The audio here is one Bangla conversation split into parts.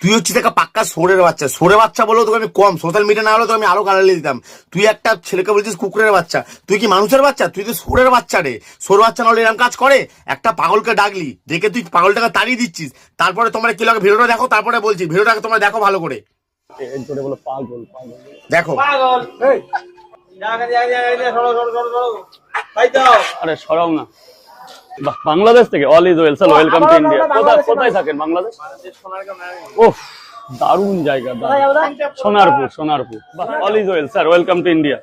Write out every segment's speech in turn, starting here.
তুই হচ্ছিস একটা পাক্কা সোরের বাচ্চা। সোরের বাচ্চা বলেও তোকে আমি কম, সোশ্যাল মিডিয়া না হলে তো আমি আরো গালালি দিতাম। তুই একটা ছেলেকে বলছিস কুকুরের বাচ্চা, তুই কি মানুষের বাচ্চা? তুই তো সোরের বাচ্চা রে। সোর বাচ্চা না হলে এরকম কাজ করে? একটা পাগলকে ডাকলি, ডেকে তুই পাগলটাকে তাড়িয়ে দিচ্ছিস। তারপরে তোমরা কি লাগে ভিডিওটা দেখো, তারপরে বলছি ভিডিওটাকে তোমরা দেখো ভালো করে। দেখো আরে সরাও না। বাংলাদেশ থেকে all is well, sir welcome to India. কোথায় থাকেন? বাংলাদেশ। ওহ, দারুণ জায়গা, Sonarpur. All is well sir, welcome to India.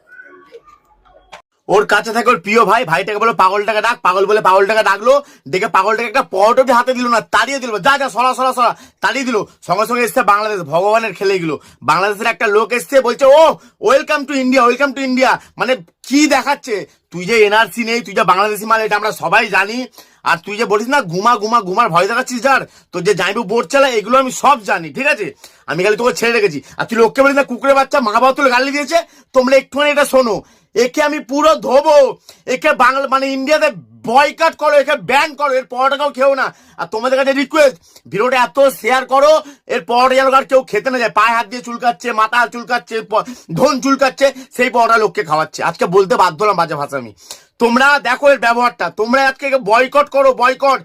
ওর কাছে থাকে ওর প্রিয় ভাই, ভাইটাকে বলো পাগলটাকে ডাক, পাগল বলে পাগলটাকে ডাকলো, ডেকে পাগলটাকে একটা পরোটা হাতে দিল না, তাড়িয়ে দিল। যা যা সরা সরা সরা, তাড়িয়ে দিল। সঙ্গে সঙ্গে এসছে বাংলাদেশ, ভগবানের খেলে গেল। বাংলাদেশের একটা লোক এসছে, বলছে ও welcome to India, welcome to India. মানে কি দেখাচ্ছে? তুই যে এনআরসি নেই, তুই যে বাংলাদেশি মাল, এটা আমরা সবাই জানি। আর তুই যে বলিস না ঘুমার ভয় দেখাচ্ছিস, যার তোর যে জাইবু বোর্ড চালায়, এগুলো আমি সব জানি, ঠিক আছে? আমি খালি তোকে ছেড়ে রেখেছি। আর তুই লোককে বলিস না কুকুরের বাচ্চা, মা বাবা তুলে গালি দিয়েছে। তোমরা একটুখানি এটা শোনো, একে আমি পুরো ধোবো। একে বাংলা মানে ইন্ডিয়াতে বয়কাট করো, একে ব্যান করো, এর পরোটাকেও খেও না। আর তোমাদের কাছে রিকোয়েস্ট, ভিডিওটা এত শেয়ার করো, এর পরোটা যেন আর কেউ খেতে না যায়। পায়ে হাত দিয়ে চুলকাচ্ছে, মাথা চুলকাচ্ছে, ধন চুলকাচ্ছে, সেই পরোটা লোককে খাওয়াচ্ছে। আজকে বলতে বাধ্য হলাম বাজে ভাষা আমি। তোমরা দেখো এর ব্যবহারটা, তোমরা আজকে বয়কট করো, বয়কট।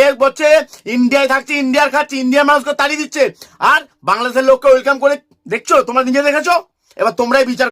এক বছর ইন্ডিয়ায় থাকছে, ইন্ডিয়ার খাচ্ছে, ইন্ডিয়ার মানুষকে তাড়িয়ে দিচ্ছে, আর বাংলাদেশের লোককে ওয়েলকাম করে। দেখছো, তোমরা নিজে দেখেছো, এবার তোমরাই বিচার।